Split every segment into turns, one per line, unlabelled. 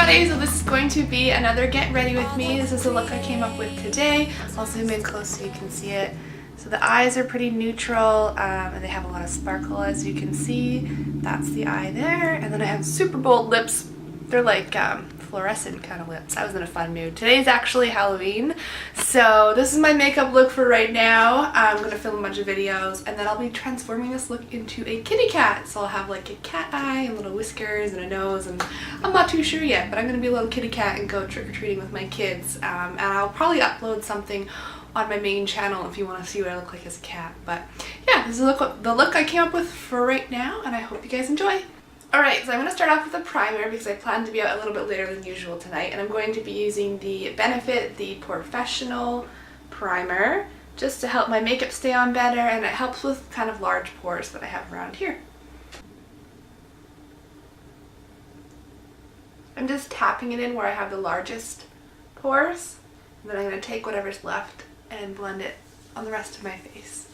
everybody, so this is going to be another get ready with me. This is the look I came up with today. I'll zoom in close so you can see it. So the eyes are pretty neutral and they have a lot of sparkle, as you can see. That's the eye there. And then I have super bold lips. They're like fluorescent kind of lips. I was in a fun mood. Today's actually Halloween, so this is my makeup look for right now. I'm going to film a bunch of videos and then I'll be transforming this look into a kitty cat. So I'll have like a cat eye and little whiskers and a nose, and I'm not too sure yet, but I'm going to be a little kitty cat and go trick-or-treating with my kids. And I'll probably upload something on my main channel if you want to see what I look like as a cat. But yeah, this is the look I came up with for right now, and I hope you guys enjoy. Alright, so I'm going to start off with a primer because I plan to be out a little bit later than usual tonight, and I'm going to be using the Benefit the Professional Primer just to help my makeup stay on better, and it helps with kind of large pores that I have around here. I'm just tapping it in where I have the largest pores, and then I'm going to take whatever's left and blend it on the rest of my face.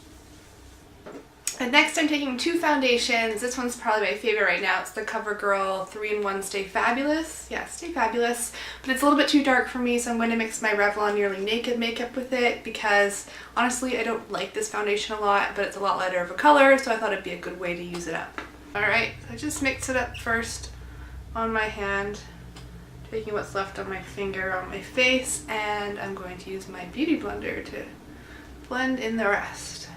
And next I'm taking two foundations. This one's probably my favorite right now. It's the CoverGirl 3-in-1 Stay Fabulous. Yeah, Stay Fabulous. But it's a little bit too dark for me, so I'm going to mix my Revlon Nearly Naked makeup with it because honestly I don't like this foundation a lot, but it's a lot lighter of a color, so I thought it'd be a good way to use it up. Alright, so I just mix it up first on my hand, taking what's left on my finger on my face, and I'm going to use my Beauty Blender to blend in the rest.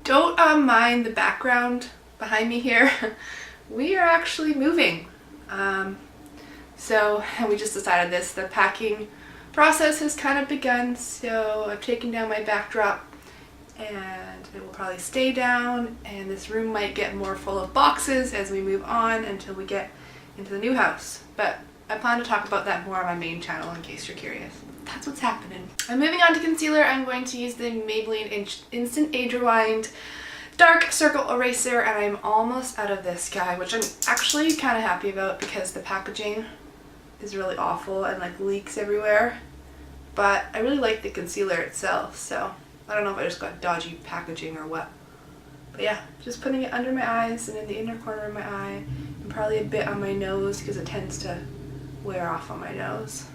Don't mind the background behind me here. We are actually moving. So we just decided this. The packing process has kind of begun, so I've taken down my backdrop and it will probably stay down, and this room might get more full of boxes as we move on until we get into the new house. But I plan to talk about that more on my main channel in case you're curious. That's what's happening. I'm moving on to concealer. I'm going to use the Maybelline Instant Age Rewind Dark Circle Eraser, and I'm almost out of this guy, which I'm actually kind of happy about because the packaging is really awful and like leaks everywhere. But I really like the concealer itself, so I don't know if I just got dodgy packaging or what. But yeah, just putting it under my eyes and in the inner corner of my eye, and probably a bit on my nose because it tends to wear off on my nose.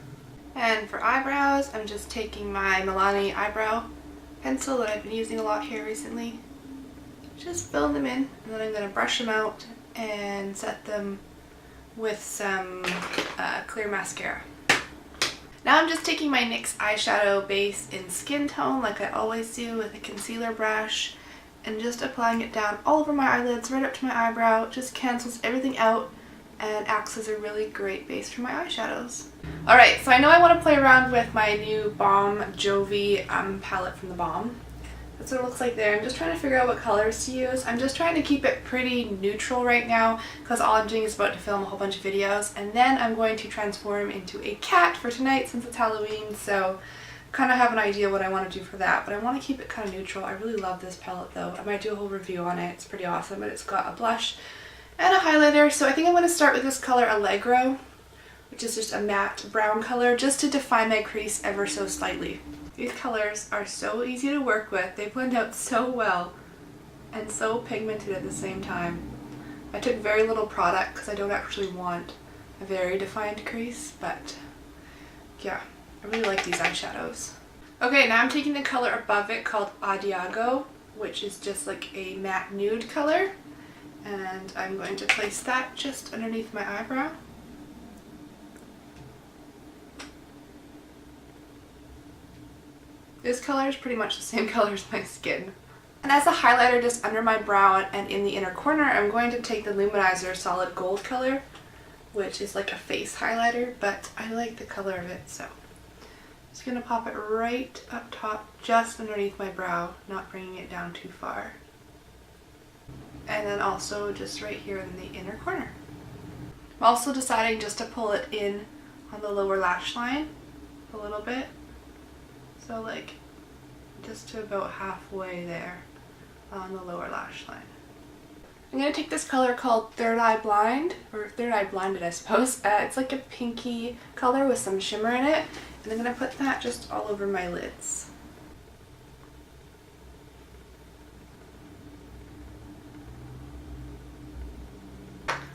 And for eyebrows, I'm just taking my Milani eyebrow pencil that I've been using a lot here recently. Just fill them in, and then I'm going to brush them out and set them with some clear mascara. Now I'm just taking my NYX eyeshadow base in Skin Tone like I always do with a concealer brush, and just applying it down all over my eyelids, right up to my eyebrow. It just cancels everything out and acts as a really great base for my eyeshadows. Alright, so I know I want to play around with my new Balm Jovi palette from the Balm. That's what it looks like there. I'm just trying to figure out what colors to use. I'm just trying to keep it pretty neutral right now because all I'm doing is about to film a whole bunch of videos, and then I'm going to transform into a cat for tonight since it's Halloween, so kind of have an idea what I want to do for that, but I want to keep it kind of neutral. I really love this palette though. I might do a whole review on it. It's pretty awesome, but it's got a blush and a highlighter. So I think I'm going to start with this color Allegro, which is just a matte brown color, just to define my crease ever so slightly. These colors are so easy to work with. They blend out so well and so pigmented at the same time. I took very little product because I don't actually want a very defined crease, but yeah, I really like these eyeshadows. Okay, now I'm taking the color above it called Adiago, which is just like a matte nude color, and I'm going to place that just underneath my eyebrow. This color is pretty much the same color as my skin. And as a highlighter just under my brow and in the inner corner, I'm going to take the Luminizer Solid Gold color, which is like a face highlighter, but I like the color of it, so I'm just going to pop it right up top, just underneath my brow, not bringing it down too far. And then also just right here in the inner corner. I'm also deciding just to pull it in on the lower lash line a little bit. So like just to about halfway there on the lower lash line. I'm going to take this color called Third Eye Blind, or Third Eye Blinded I suppose. It's like a pinky color with some shimmer in it, and I'm going to put that just all over my lids.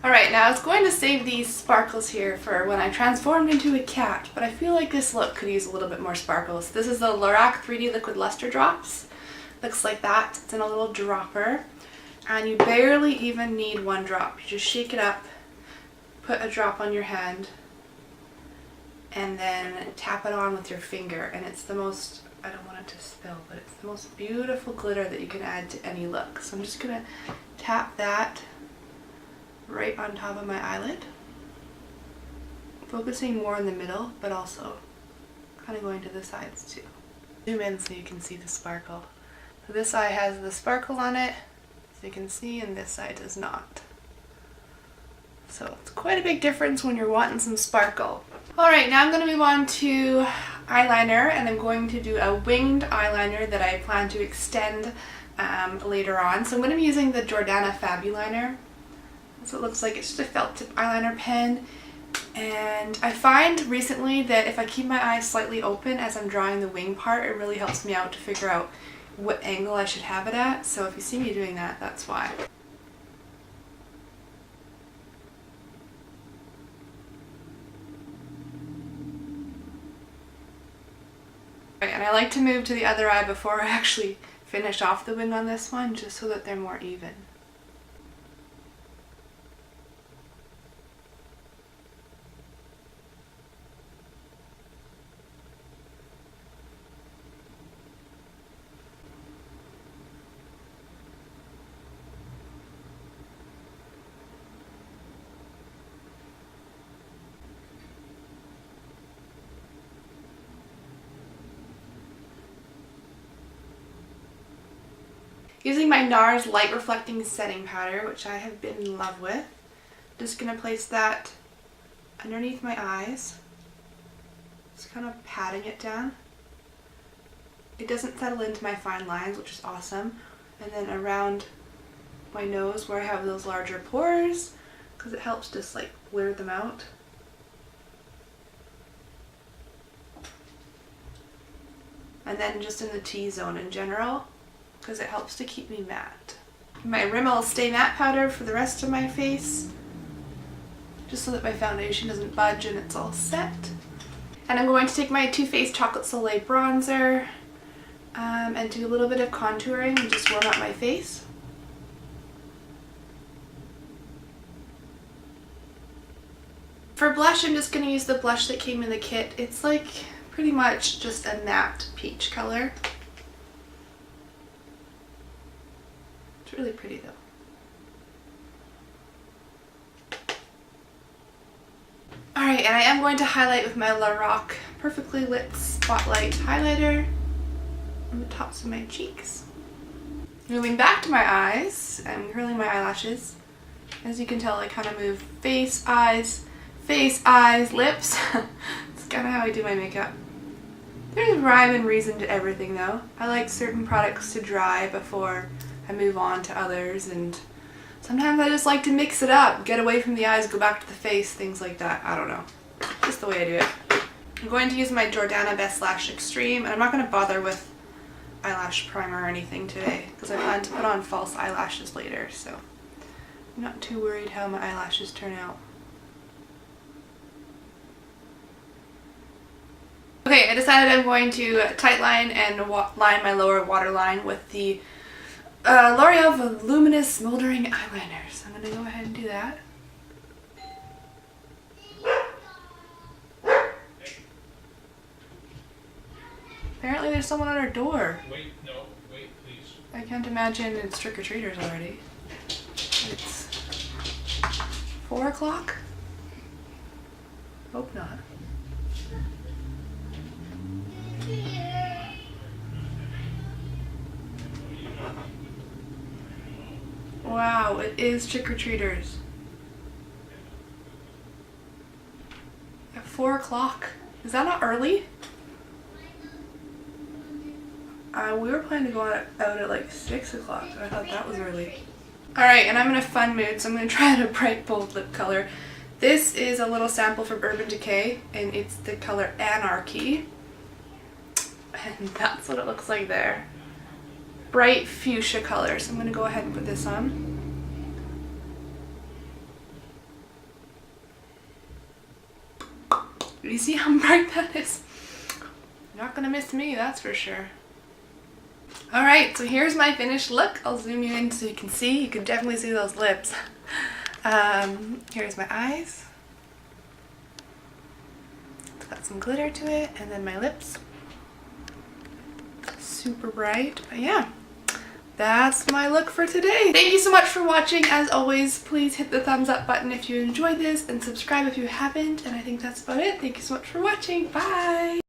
Alright, now I was going to save these sparkles here for when I transformed into a cat, but I feel like this look could use a little bit more sparkles. This is the Lorac 3D Liquid Luster Drops. Looks like that. It's in a little dropper. And you barely even need one drop. You just shake it up, put a drop on your hand, and then tap it on with your finger. And it's the most, I don't want it to spill, but it's the most beautiful glitter that you can add to any look. So I'm just going to tap that right on top of my eyelid, focusing more in the middle, but also kind of going to the sides too. Zoom in so you can see the sparkle. So this eye has the sparkle on it, so you can see, and this side does not. So it's quite a big difference when you're wanting some sparkle. Alright, now I'm going to move on to eyeliner, and I'm going to do a winged eyeliner that I plan to extend later on. So I'm going to be using the Jordana Fabuliner. That's what it looks like. It's just a felt tip eyeliner pen. And I find recently that if I keep my eyes slightly open as I'm drawing the wing part, it really helps me out to figure out what angle I should have it at. So if you see me doing that, that's why. And I like to move to the other eye before I actually finish off the wing on this one, just so that they're more even. Using my NARS Light Reflecting Setting Powder, which I have been in love with, just going to place that underneath my eyes, just kind of patting it down. It doesn't settle into my fine lines, which is awesome. And then around my nose where I have those larger pores, because it helps just like blur them out. And then just in the T-zone in general, because it helps to keep me matte. My Rimmel Stay Matte powder for the rest of my face, just so that my foundation doesn't budge and it's all set. And I'm going to take my Too Faced Chocolate Soleil bronzer and do a little bit of contouring and just warm up my face. For blush, I'm just going to use the blush that came in the kit. It's like pretty much just a matte peach color. It's really pretty though. Alright, and I am going to highlight with my Lorac Perfectly Lit Spotlight Highlighter on the tops of my cheeks. Moving back to my eyes, I'm curling my eyelashes. As you can tell, I kind of move face, eyes, lips. It's kind of how I do my makeup. There's rhyme and reason to everything though. I like certain products to dry before I move on to others, and sometimes I just like to mix it up, get away from the eyes, go back to the face, things like that. I don't know. Just the way I do it. I'm going to use my Jordana Best Lash Extreme, and I'm not going to bother with eyelash primer or anything today because I plan to put on false eyelashes later, so I'm not too worried how my eyelashes turn out. Okay, I decided I'm going to tightline and line my lower waterline with the L'Oreal Voluminous Smoldering Eyeliner. So I'm going to go ahead and do that. Apparently there's someone at our door.
Wait, no, wait, please.
I can't imagine it's trick-or-treaters already. It's 4 o'clock? Hope not. Wow, it is trick-or-treaters. At 4 o'clock. Is that not early? We were planning to go out at like 6 o'clock. I thought that was early. Alright, and I'm in a fun mood, so I'm going to try a bright, bold lip color. This is a little sample from Urban Decay, and it's the color Anarchy. And that's what it looks like there. Bright fuchsia color, so I'm going to go ahead and put this on. You see how bright that is? You're not gonna miss me, that's for sure. Alright, so here's my finished look. I'll zoom you in so you can see. You can definitely see those lips. Here's my eyes. It's got some glitter to it, and then my lips. Super bright, but yeah. That's my look for today. Thank you so much for watching. As always, please hit the thumbs up button if you enjoyed this and subscribe if you haven't. And I think that's about it. Thank you so much for watching. Bye!